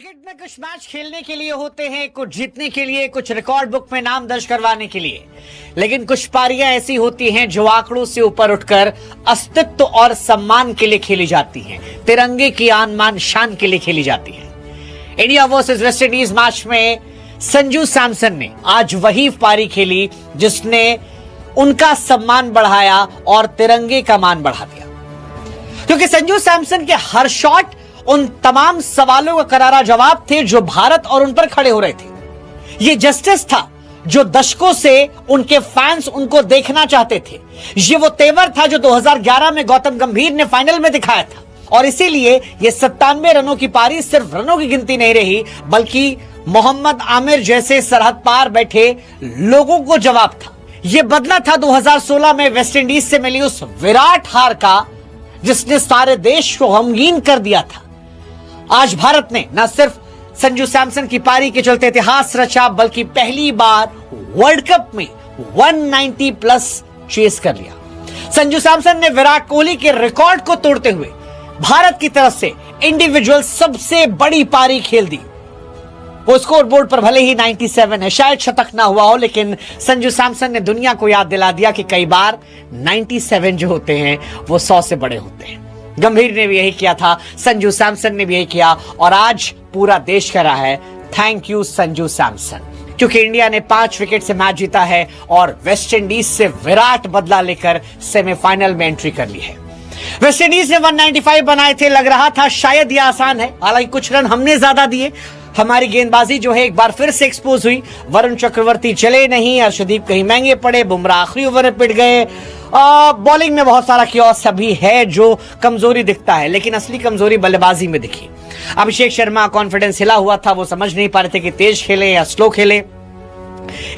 Cricket में कुछ match खेलने के लिए होते हैं, कुछ जीतने के लिए, कुछ रिकॉर्ड बुक में नाम दर्ज करवाने के लिए, लेकिन कुछ पारियां ऐसी होती हैं जो आंकड़ों से ऊपर उठकर अस्तित्व और सम्मान के लिए खेली जाती हैं, तिरंगे की आन मान शान के लिए खेली जाती हैं। India versus West Indies match में संजू सैमसन ने आज वही पारी खेली जिसने उनका सम्मान बढ़ाया और तिरंगे का मान बढ़ा दिया, क्योंकि संजू सैमसन के हर शॉट उन तमाम सवालों का करारा जवाब थे जो भारत और उन पर खड़े हो रहे थे। ये जस्टिस था जो दशकों से उनके फैंस उनको देखना चाहते थे। ये वो तेवर था जो 2011 में गौतम गंभीर ने फाइनल में दिखाया था, और इसीलिए ये 97 रनों की पारी सिर्फ रनों की गिनती नहीं रही, बल्कि मोहम्मद आमिर जैसे सरहद पार बैठे लोगों को जवाब था। यह बदला था 2016 में वेस्ट इंडीज से मिली उस विराट हार का, जिसने सारे देश को गमगीन कर दिया था। आज भारत ने न सिर्फ संजू सैमसन की पारी के चलते इतिहास रचा, बल्कि पहली बार वर्ल्ड कप में 190 प्लस चेस कर लिया। संजू सैमसन ने विराट कोहली के रिकॉर्ड को तोड़ते हुए भारत की तरफ से इंडिविजुअल सबसे बड़ी पारी खेल दी। वो स्कोर बोर्ड पर भले ही 97 है, शायद शतक ना हुआ हो, लेकिन संजू सैमसन ने दुनिया को याद दिला दिया कि कई बार 97 जो होते हैं वो 100 से बड़े होते हैं। गंभीर ने भी यही किया था, संजू सैमसन ने भी यही किया, और आज पूरा देश कह रहा है थैंक यू संजू सैमसन, क्योंकि इंडिया ने 5 विकेट से मैच जीता है और वेस्ट इंडीज से विराट बदला लेकर सेमीफाइनल में एंट्री कर ली है। वेस्ट इंडीज ने 195 बनाए थे, लग रहा था शायद यह आसान है, हालांकि कुछ रन हमने ज्यादा दिए। हमारी गेंदबाजी जो है एक बार फिर से एक्सपोज हुई। वरुण चक्रवर्ती चले नहीं, अर्शदीप कहीं महंगे पड़े, बुमराह आखिरी ओवर में पिट गए। बॉलिंग में बहुत सारा कियोस अभी है जो कमजोरी दिखता है, लेकिन असली कमजोरी बल्लेबाजी में दिखी। अभिषेक शर्मा कॉन्फिडेंस हिला हुआ था, वो समझ नहीं पा रहे थे कि तेज खेले या स्लो खेले।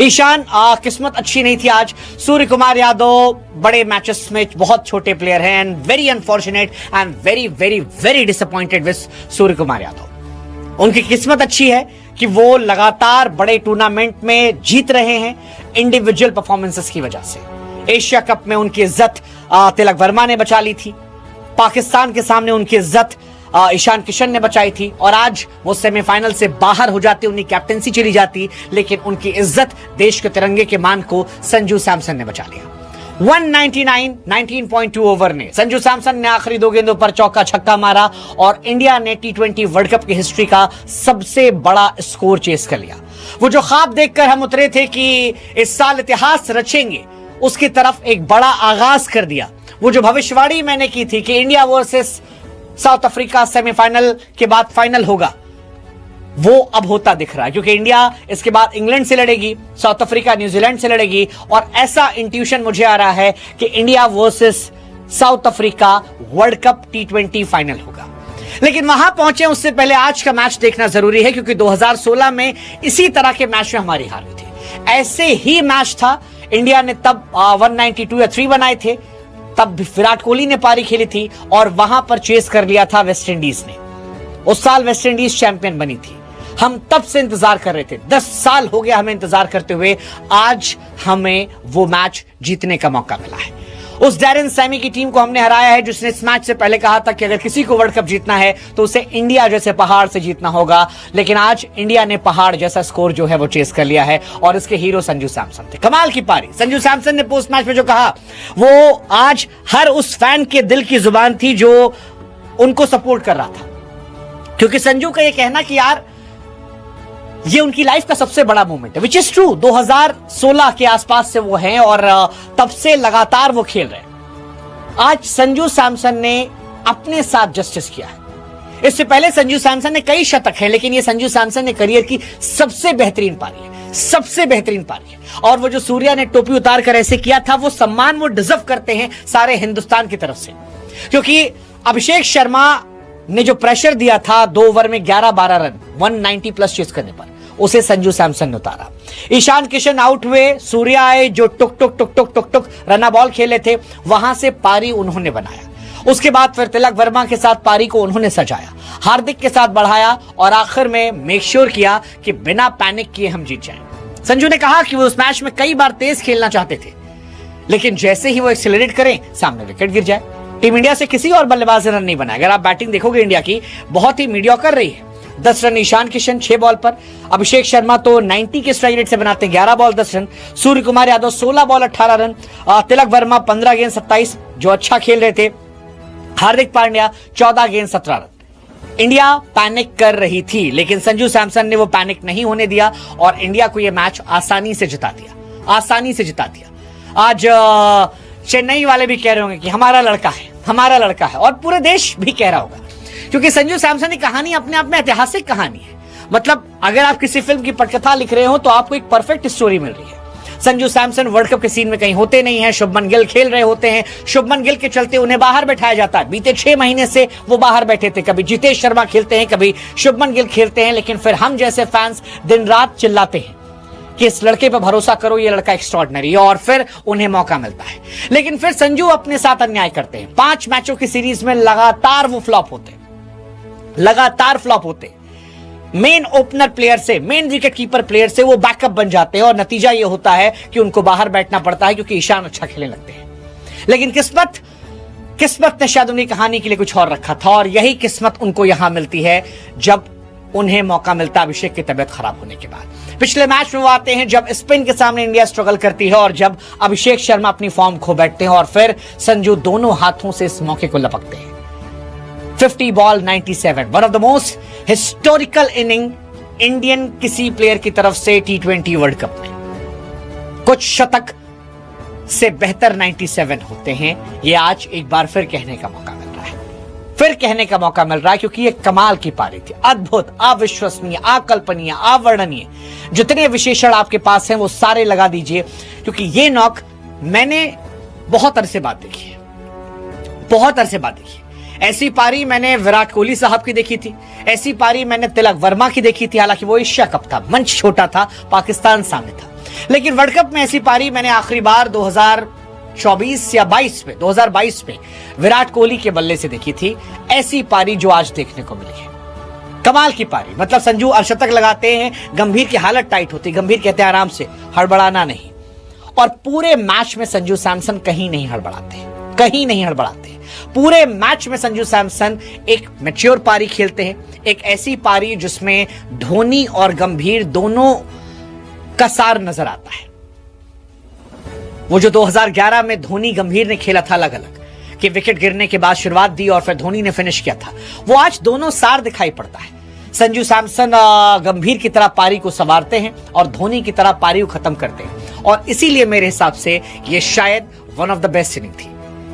ईशान किस्मत अच्छी नहीं थी आज। सूर्य कुमार यादव बड़े मैचेस में बहुत छोटे प्लेयर हैं, and very unfortunate and very very very disappointed with Surya Kumar Yadav. उनकी किस्मत अच्छी है कि वो लगातार बड़े टूर्नामेंट में जीत रहे हैं इंडिविजुअल परफॉर्मेंसेस की वजह से। एशिया कप में उनकी इज्जत तिलक वर्मा ने बचा ली थी, पाकिस्तान के सामने उनकी इज्जत ईशान किशन ने बचाई थी, और आज वो सेमीफाइनल से बाहर हो जाती, उनकी कैप्टेंसी चली जाती, लेकिन उनकी इज्जत देश के तिरंगे के मान को संजू सैमसन ने बचा लिया। 199 19.2 ओवर ने संजू सैमसन ने आखिरी 2 गेंदों पर चौका छक्का मारा और इंडिया ने T20 वर्ल्ड कप की हिस्ट्री का सबसे बड़ा स्कोर चेस कर लिया। वो जो ख्वाब देखकर हम उतरे थे कि इस साल इतिहास रचेंगे, उसकी तरफ एक बड़ा आगाज कर दिया। वो जो भविष्यवाणी मैंने की थी कि India versus south Africa semifinal के बाद फाइनल होगा, वो अब होता दिख रहा है, क्योंकि इंडिया इसके बाद इंग्लैंड से लड़ेगी, साउथ अफ्रीका न्यूजीलैंड से लड़ेगी, और ऐसा इंट्यूशन मुझे आ रहा है कि India versus south Africa world cup T20 final होगा। लेकिन वहां पहुंचे उससे पहले आज का मैच देखना जरूरी है, क्योंकि 2016 में इसी तरह के मैच में हमारी हार हुई थी। ऐसे ही मैच था, इंडिया ने तब 192 या 3 बनाए थे, तब विराट कोहली ने पारी खेली थी और वहां पर चेस कर लिया था वेस्ट इंडीज ने। उस साल वेस्ट इंडीज चैंपियन बनी थी। हम तब से इंतजार कर रहे थे, 10 साल हो गया हमें इंतजार करते हुए। आज हमें वो मैच जीतने का मौका मिला है। उस डैरेन सैमी की टीम को हमने हराया है, जिसने इस मैच से पहले कहा था कि अगर किसी को वर्ल्ड कप जीतना है तो उसे इंडिया जैसे पहाड़ से जीतना होगा, लेकिन आज इंडिया ने पहाड़ जैसा स्कोर जो है वो चेस कर लिया है, और इसके हीरो संजू सैमसन थे। कमाल की पारी। संजू सैमसन ने पोस्ट मैच में जो कहा, वो आज हर उस फैन के दिल की जुबान थी जो उनको सपोर्ट कर रहा था, क्योंकि संजू का ये कहना कि यार ये उनकी लाइफ का सबसे बड़ा मोमेंट है, विच इज ट्रू। 2016 के आसपास से वो हैं और तब से लगातार वो खेल रहे हैं। आज संजू सैमसन ने अपने साथ जस्टिस किया है। इससे पहले संजू सैमसन ने कई शतक हैं, लेकिन ये संजू सैमसन ने करियर की सबसे बेहतरीन पारी है, सबसे बेहतरीन पारी है। और वो जो सूर्या ने टोपी उतार कर ऐसे किया था, वो सम्मान वो डिजर्व करते हैं सारे हिंदुस्तान की तरफ से, क्योंकि अभिषेक शर्मा ने जो प्रेशर दिया था 2 ओवर में 11-12 रन 190 प्लस चेस करने पर, उसे संजू सैमसन ने उतारा। ईशान किशन आउट हुए, सूर्या आए जो टुक टुक टुक टुक टुक टुक रना बॉल खेले थे, वहां से पारी उन्होंने बनाया। उसके बाद फिर तिलक वर्मा के साथ पारी को उन्होंने सजाया, हार्दिक के साथ बढ़ाया, और आखिर में मेक श्योर किया कि बिना पैनिक किए हम जीत जाएं। संजू ने कहा कि वो उस मैच में कई बार तेज खेलना चाहते थे, लेकिन जैसे ही वो एक्सेलरेट करें, सामने विकेट गिर जाए। टीम इंडिया से किसी और बल्लेबाज ने रन नहीं बनाया। अगर आप बैटिंग देखोगे इंडिया की, बहुत ही मीडियोकर रही है। 10 रन ईशान किशन 6 बॉल पर। अभिषेक शर्मा तो 90 के स्ट्राइक रेट से बनाते हैं, 11 बॉल 10 रन। सूर्य कुमार यादव 16 बॉल 18 रन। तिलक वर्मा 15 गेंद 27 जो अच्छा खेल रहे थे। हार्दिक पांड्या 14 गेंद 17 रन। इंडिया पैनिक कर रही थी, लेकिन संजू सैमसन ने वो पैनिक नहीं होने दिया और इंडिया को यह मैच आसानी से जिता दिया, आसानी से जिता दिया। आज चेन्नई वाले भी कह रहे होंगे कि हमारा लड़का है, हमारा लड़का है, और पूरे देश भी कह रहा होगा, क्योंकि संजू सैमसन की कहानी अपने आप में ऐतिहासिक कहानी है। मतलब अगर आप किसी फिल्म की पटकथा लिख रहे हो तो आपको एक परफेक्ट स्टोरी मिल रही है। संजू सैमसन वर्ल्ड कप के सीन में कहीं होते नहीं है, शुभमन गिल खेल रहे होते हैं, शुभमन गिल के चलते उन्हें बाहर बैठाया जाता है। बीते 6 महीने से वो बाहर बैठे थे, कभी जितेश शर्मा खेलते हैं, कभी शुभमन गिल खेलते हैं, लेकिन फिर हम जैसे फैंस दिन रात चिल्लाते हैं कि इस लड़के पर भरोसा करो, ये लड़का एक्स्ट्रॉर्डिनरी है, और फिर उन्हें मौका मिलता है। लेकिन फिर संजू अपने साथ अन्याय करते हैं। 5 मैचों की सीरीज में लगातार वो फ्लॉप होते, लगातार फ्लॉप होते। मेन ओपनर प्लेयर से, मेन विकेट कीपर प्लेयर से वो बैकअप बन जाते हैं और नतीजा ये होता है कि उनको बाहर बैठना पड़ता है, क्योंकि ईशान अच्छा खेलने लगते हैं। लेकिन किस्मत ने शायद उनकी कहानी के लिए कुछ और रखा था, और यही किस्मत उनको यहां मिलती है जब उन्हें मौका मिलता है अभिषेक की तबीयत खराब होने के बाद। पिछले मैच में वो आते हैं जब स्पिन के सामने इंडिया स्ट्रगल करती है और जब अभिषेक शर्मा अपनी फॉर्म खो बैठते हैं, और फिर संजू दोनों हाथों से इस मौके को लपकते हैं। 50 ball 97, one of the most historical inning Indian किसी प्लेयर की तरफ से T20 वर्ल्ड कप में। कुछ शतक से बेहतर 97 होते हैं। ये आज एक बार फिर कहने का मौका मिल रहा है, फिर कहने का मौका मिल रहा है, क्योंकि ये कमाल की पारी थी। अद्भुत, अविश्वसनीय, अकल्पनीय, अवर्णनीय, जितने विशेषण आपके पास हैं वो सारे लगा दीजिए, क्योंकि ये नॉक मैंने बहुत अरसे बाद देखी है, बहुत अरसे बाद देखी। ऐसी पारी मैंने विराट कोहली साहब की देखी थी, ऐसी पारी मैंने तिलक वर्मा की देखी थी, हालांकि वो एशिया कप था, मंच छोटा था, पाकिस्तान सामने था। लेकिन वर्ल्ड कप में ऐसी पारी मैंने आखिरी बार 2024 या 2022 में विराट कोहली के बल्ले से देखी थी। ऐसी पारी जो आज देखने को मिली है, कमाल की पारी। मतलब संजू अर्धशतक लगाते हैं, गंभीर की हालत टाइट होती, गंभीर कहते हैं आराम से, हड़बड़ाना नहीं, और पूरे मैच में संजू सैमसन कहीं नहीं हड़बड़ाते, कहीं नहीं हड़बड़ाते। पूरे मैच में संजू सैमसन एक मैच्योर पारी खेलते हैं, एक ऐसी पारी जिसमें धोनी और गंभीर दोनों का सार नजर आता है। वो जो 2011 में धोनी गंभीर ने खेला था अलग अलग, कि विकेट गिरने के बाद शुरुआत दी और फिर धोनी ने फिनिश किया था, वो आज दोनों सार दिखाई पड़ता है। संजू सैमसन गंभीर की तरह पारी को संवारते हैं और धोनी की तरह पारी को खत्म करते हैं, और इसीलिए मेरे हिसाब से ये शायद one of the best inning थी।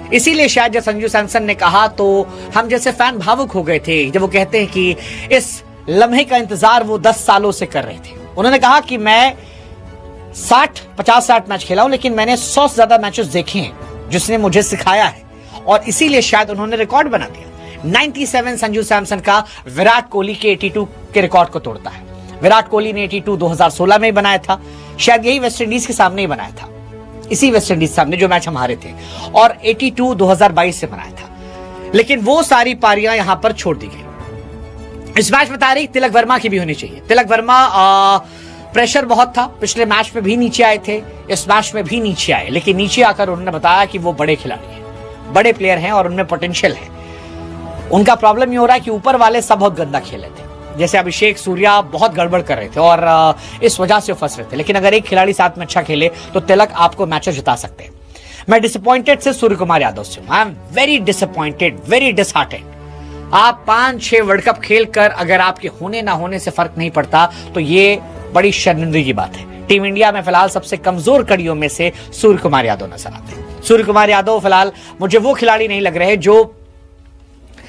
इसीलिए शायद जब संजू सैमसन ने कहा तो हम जैसे फैन भावुक हो गए थे, जब वो कहते हैं कि इस लम्हे का इंतजार वो 10 सालों से कर रहे थे। उन्होंने कहा कि मैं 50-60 मैच खेला हूं, लेकिन मैंने 100 से ज्यादा मैचेस देखे हैं जिसने मुझे सिखाया है, और इसीलिए शायद उन्होंने रिकॉर्ड बना दिया। 97 संजू सैमसन का विराट कोहली के 82 के रिकॉर्ड को तोड़ता है। विराट कोहली ने 82 2016 में ही बनाया था, शायद यही वेस्टइंडीज के सामने ही बनाया था, इसी वेस्टइंडीज सामने जो मैच हम हारे थे, और 82 2022 से बनाया था। लेकिन वो सारी पारियां यहां पर छोड़ दी गई। इस मैच में तारीख तिलक वर्मा की भी होनी चाहिए। तिलक वर्मा प्रेशर बहुत था, पिछले मैच में भी नीचे आए थे, इस मैच में भी नीचे आए, लेकिन नीचे आकर उन्होंने बताया कि वो बड़े खिलाड़ी हैं, बड़े प्लेयर हैं और उनमें पोटेंशियल है। उनका प्रॉब्लम ये हो रहा है कि ऊपर वाले सब बहुत गंदा खेले थे, जैसे अभिषेक, सूर्या बहुत गड़बड़ कर रहे थे और इस वजह से फंस रहे थे। लेकिन अगर एक खिलाड़ी साथ में अच्छा खेले तो तिलक आपको मैच जिता सकते हैं। मैं डिसअपॉइंटेड से सूर्य कुमार यादव से हूं, I am very disappointed, very disheartened. आप 5-6 वर्ल्ड कप खेलकर अगर आपके होने ना होने से फर्क नहीं पड़ता तो ये बड़ी शर्मिंदगी की बात है। टीम इंडिया में फिलहाल सबसे कमजोर कड़ियों में से सूर्य कुमार यादव नजर आते हैं। सूर्य कुमार यादव फिलहाल मुझे वो खिलाड़ी नहीं लग रहे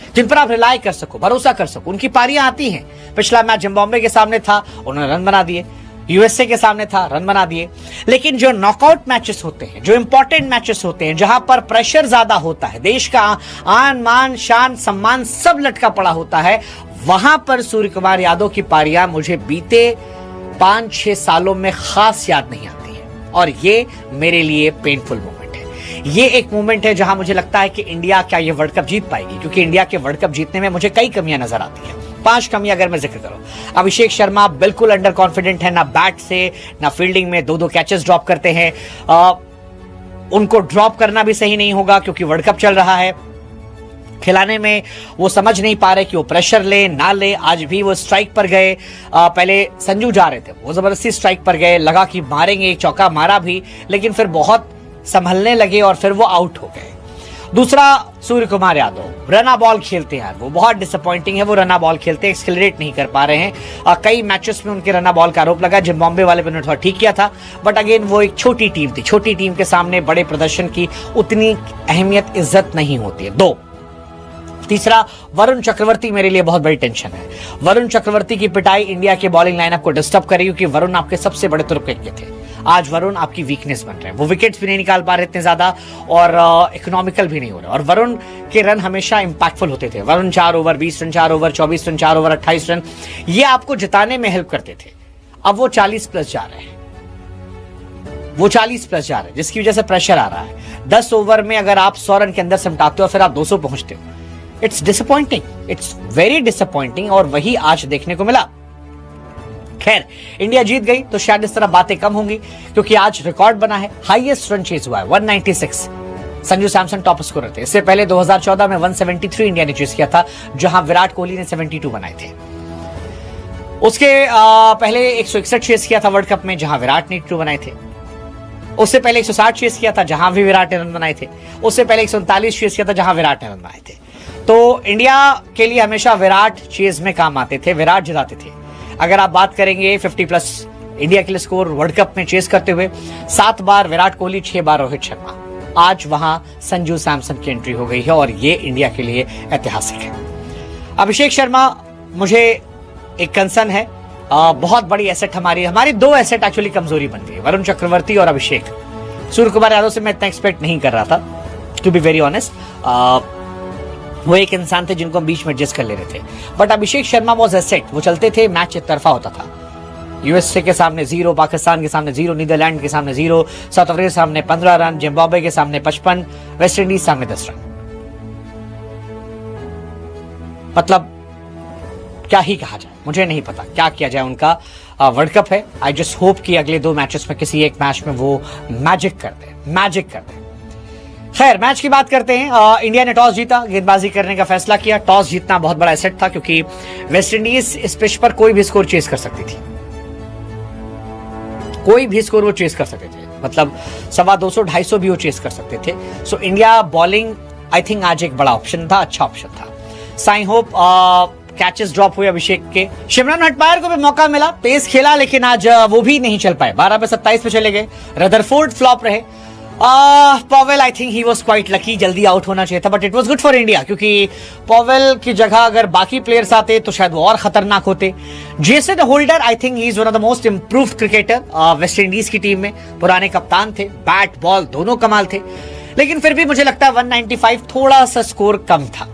जिन पर आप रिलाई कर सको, भरोसा कर सको। उनकी पारियां आती हैं, पिछला मैच जिम्बाब्वे के सामने था, उन्होंने रन बना दिए, यूएसए के सामने था, रन बना दिए। लेकिन जो नॉकआउट मैचेस होते हैं, जो इंपॉर्टेंट मैचेस होते हैं, जहां पर प्रेशर ज्यादा होता है, देश का आन मान शान सम्मान सब लटका पड़ा होता है, वहां पर सूर्य कुमार यादव की पारियां मुझे बीते 5-6 सालों में खास याद नहीं आती है, और ये मेरे लिए पेनफुल मोमेंट है। ये एक मोमेंट है जहां मुझे लगता है कि इंडिया क्या ये वर्ल्ड कप जीत पाएगी, क्योंकि इंडिया के वर्ल्ड कप जीतने में मुझे कई कमियां नजर आती हैं। 5 कमियां अगर मैं जिक्र करूं, अभिषेक शर्मा बिल्कुल अंडर कॉन्फिडेंट है, ना बैट से ना फील्डिंग में, 2-2 कैचेस ड्रॉप करते हैं। उनको ड्रॉप करना भी सही नहीं होगा क्योंकि वर्ल्ड कप चल रहा है। खिलाने में वो समझ नहीं पा रहे कि वो प्रेशर ले ना ले। आज भी वो स्ट्राइक पर गए, पहले संजू जा रहे थे, वो जबरदस्ती स्ट्राइक पर गए, लगा कि मारेंगे, एक चौका मारा भी, लेकिन फिर बहुत संभलने लगे और फिर वो आउट हो गए। दूसरा, सूर्य कुमार यादव रना बॉल खेलते हैं, वो बहुत डिसअपॉइंटिंग है। वो रना बॉल खेलते हैं, एक्सेलरेट नहीं कर पा रहे हैं। कई मैचेस में उनके रना बॉल का आरोप लगा, जिम्बाब्वे वाले पे उन्होंने थोड़ा ठीक किया था, बट अगेन वो एक छोटी टीम थी, छोटी टीम के सामने बड़े प्रदर्शन की उतनी अहमियत इज्जत नहीं होती है। 2, तीसरा, वरुण चक्रवर्ती मेरे लिए बहुत बड़ी टेंशन है। वरुण चक्रवर्ती की पिटाई इंडिया के बॉलिंग लाइनअप को डिस्टर्ब करेगी, क्योंकि वरुण आपके सबसे बड़े तुर्क थे। आज वरुण आपकी वीकनेस बन रहे हैं, वो विकेट्स भी नहीं निकाल पा रहे इतने ज्यादा और इकोनॉमिकल भी नहीं हो रहे। और वरुण के रन हमेशा इंपैक्टफुल होते थे। Varun 4 over 20 run, 4 over 24 run, 4 over 28 run, ये आपको जिताने में हेल्प करते थे। अब वो 40 प्लस जा रहे हैं, वो 40 प्लस जा रहे हैं, जिसकी वजह से प्रेशर आ रहा है। 10 ओवर में अगर आप 100 रन के अंदर सिमटाते हो, फिर आप 200 पहुंचते हो, it's disappointing, it's very disappointing. और वही आज देखने को मिला। खैर, इंडिया जीत गई तो शायद इस तरह बातें कम होंगी, क्योंकि आज रिकॉर्ड बना है, हाईएस्ट रन चेज हुआ है 196। संजू सैमसन टॉप स्कोरर थे। इससे पहले 2014 में 173 इंडिया ने चेज किया था, जहां विराट कोहली ने 72 बनाए थे। उसके पहले 161 चेज किया था वर्ल्ड कप में, जहां विराट ने 82 बनाए थे। उससे पहले 160 चेज किया था, जहां भी विराट ने रन बनाए थे। उससे पहले 139 चेज किया था, जहां विराट ने रन बनाए थे। तो इंडिया के लिए हमेशा विराट चेज में काम आते थे, विराट जिताते थे। अगर आप बात करेंगे 50 प्लस इंडिया के लिए स्कोर वर्ल्ड कप में चेस करते हुए, 7 बार विराट कोहली, 6 बार रोहित शर्मा। आज वहां संजू सैमसन की एंट्री हो गई है और ये इंडिया के लिए ऐतिहासिक है। अभिषेक शर्मा, मुझे एक कंसर्न है, बहुत बड़ी एसेट हमारी 2 एसेट एक्चुअली कमजोरी बन गई, वरुण चक्रवर्ती और अभिषेक। सूर्य कुमार यादव से मैं इतना एक्सपेक्ट नहीं कर रहा था, टू बी वेरी ऑनेस्ट। वो एक इंसान थे जिनको हम बीच में एडजस्ट कर ले रहे थे, but Abhishek Sharma was asset. वो चलते थे, मैच एक तरफा होता था। यूएसए के सामने 0, पाकिस्तान के सामने 0, नीदरलैंड के सामने 0, साउथ अफ्रीका के सामने 15 रन, जिम्बाब्वे के सामने 55, वेस्ट इंडीज सामने 10 रन। मतलब क्या ही कहा जाए, मुझे नहीं पता क्या किया जाए उनका। वर्ल्ड कप है, आई जस्ट होप कि अगले 2 मैचेस में किसी एक मैच में वो मैजिक कर दे। खैर, मैच की बात करते हैं। इंडिया ने टॉस जीता, गेंदबाजी करने का फैसला किया। टॉस जीतना बहुत बड़ा एसेट था, क्योंकि वेस्ट इंडीज इस पिच पर कोई भी स्कोर चेस कर सकती थी, कोई भी स्कोर वो चेस कर सकते थे। मतलब 250, 250 भी वो चेस कर सकते थे। So India bowling I think आज एक बड़ा ऑप्शन था, अच्छा ऑप्शन था। साई होप कैचेस ड्रॉप हुए अभिषेक के। शिमरन हटमायर को भी मौका मिला, पेस खेला, लेकिन आज वो भी नहीं चल पाए। 12 पे 27 पे चले गए। रदरफोर्ड फ्लॉप रहे। Powell, I think he was quite lucky, जल्दी आउट होना चाहिए था, but it was good for India, क्योंकि पॉवेल की जगह अगर बाकी प्लेयर्स आते तो शायद वो और खतरनाक होते। Jason holder, I think he is one of the most improved cricketer West Indies की टीम में। पुराने कप्तान थे, बैट बॉल दोनों कमाल थे, लेकिन फिर भी मुझे लगता है 195 थोड़ा सा स्कोर कम था।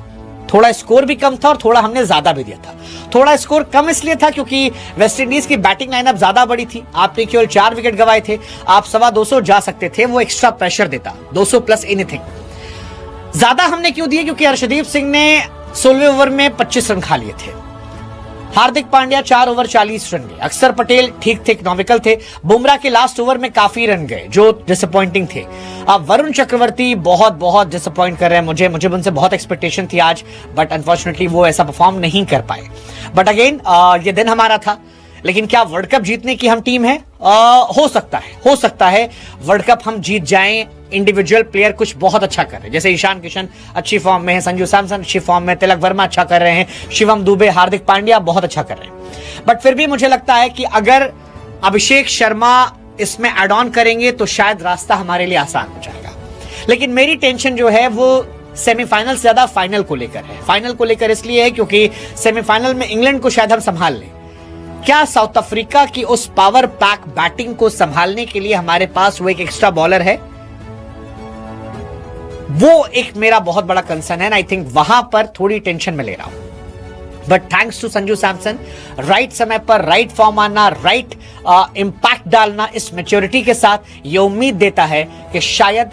थोड़ा स्कोर भी कम था और थोड़ा हमने ज्यादा भी दिया था। थोड़ा स्कोर कम इसलिए था क्योंकि वेस्ट इंडीज की बैटिंग लाइनअप ज्यादा बड़ी थी। आपने केवल 4 विकेट गंवाए थे, आप 225 जा सकते थे, वो एक्स्ट्रा प्रेशर देता, 200 प्लस एनीथिंग। ज्यादा हमने क्यों दिए? क्योंकि हर्षदीप सिंह ने 16वें ओवर में 25 रन खा लिए थे। हार्दिक पांड्या 4 ओवर 40 रन गए। अक्षर पटेल ठीक थे, इकोनॉमिकल थे। बुमराह के लास्ट ओवर में काफी रन गए जो डिसअपॉइंटिंग थे। अब वरुण चक्रवर्ती बहुत डिसअपॉइंट कर रहे हैं। मुझे उनसे बहुत एक्सपेक्टेशन थी आज, बट अनफॉर्चुनेटली वो ऐसा परफॉर्म नहीं कर पाए। बट अगेन ये दिन हमारा था, लेकिन क्या वर्ल्ड कप जीतने की हम टीम है? हो सकता है वर्ल्ड कप हम जीत जाएं। इंडिविजुअल प्लेयर कुछ बहुत अच्छा कर रहे हैं, जैसे ईशान किशन अच्छी फॉर्म में है, संजू सैमसन अच्छी फॉर्म में, तिलक वर्मा अच्छा कर रहे हैं, शिवम दुबे, हार्दिक पांड्या बहुत अच्छा कर रहे हैं। बट फिर भी मुझे लगता है कि अगर अभिषेक शर्मा इसमें एड ऑन करेंगे तो शायद रास्ता हमारे लिए आसान हो जाएगा। लेकिन मेरी टेंशन जो है वो सेमीफाइनल से ज्यादा फाइनल को लेकर है। फाइनल को लेकर इसलिए है क्योंकि सेमीफाइनल में इंग्लैंड को शायद हम संभाल लें। क्या साउथ अफ्रीका की उस पावर पैक बैटिंग को संभालने के लिए हमारे पास वो एक एक्स्ट्रा बॉलर है? वो एक मेरा बहुत बड़ा कंसर्न है। आई थिंक वहां पर थोड़ी टेंशन में ले रहा हूं। But thanks to Sanju Samson, right समय पर राइट फॉर्म आना, राइट इंपैक्ट डालना, इस मैच्योरिटी के साथ ये उम्मीद देता है कि शायद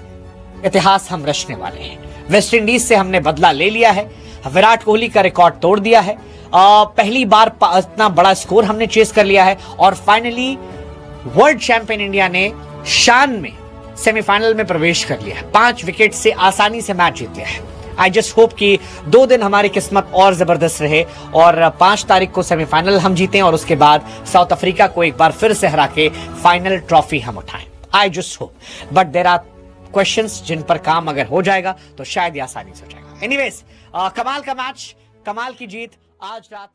इतिहास हम रचने वाले हैं। वेस्ट इंडीज से हमने बदला ले लिया है, विराट कोहली का रिकॉर्ड तोड़ दिया है, पहली बार इतना बड़ा स्कोर हमने चेस कर लिया है, और फाइनली वर्ल्ड चैंपियन इंडिया ने शान में सेमीफाइनल में प्रवेश कर लिया है। 5 विकेट से आसानी से मैच जीत लिया है। आई जस्ट होप कि 2 दिन हमारी किस्मत और जबरदस्त रहे और 5 तारीख को सेमीफाइनल हम जीतें और उसके बाद साउथ अफ्रीका को एक बार फिर से हरा के फाइनल ट्रॉफी हम उठाएं। I just hope, but there are questions जिन पर काम अगर हो जाएगा तो शायद ये आसानी से हो जाएगा। एनीवेज, कमाल का मैच, कमाल की जीत आज रात।